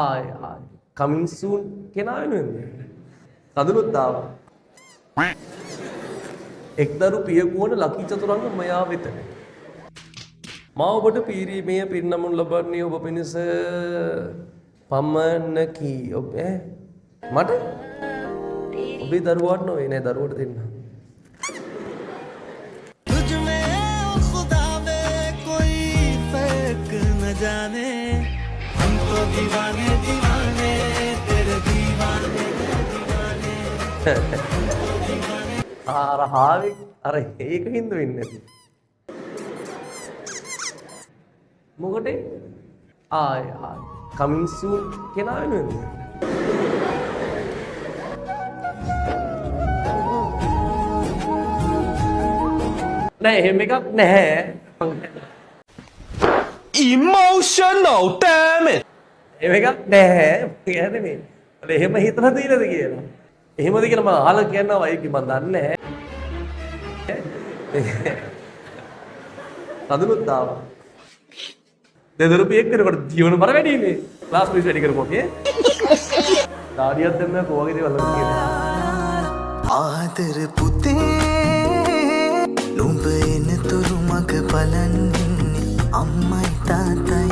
ආයි coming soon කෙනා වෙනුවෙන්ද? කඳුළුත් ආවා. එක්දරු පියකුවන ලකී චතුරංග මයා වෙත. මා ඔබට පීරීමේ පිරිනමනු ලබන්නේ ඔබ පිණිස පමණකි. ඔබ මට ඔබේ දරුවාට නොවේ නෑ දරුවට දෙන්න. जाने हम तो दीवाने दीवाने तेरे दीवाने दीवाने අර හාවි අර ඒක හින්දු වෙන්නේ නැති. මොකටද? ආයි coming soon කෙනා වෙනුවෙන්ද? නෑ එහෙම එකක් නැහැ. Emotional damage. එහෙම එකක් නැහැ. කියන්නේ මේ. එහෙම හිතලා තියෙනද කියලා. එහෙමද කියලා මම අහලා කියනවා ඒක මම දන්නේ නැහැ. කඳුළුත් ආවා. දෙදරු පියෙක් කරනකොට ජීවන බර වැඩිනේ. ක්ලාස් මිස් වැඩි කරපුවා කියේ. ඩාඩියක් දැම්ම කොහොමද දේවල් කියන්නේ. ආදර පුතේ නුඹ එනතුරු මග බලන්නේ අම්මයි තාත්තයි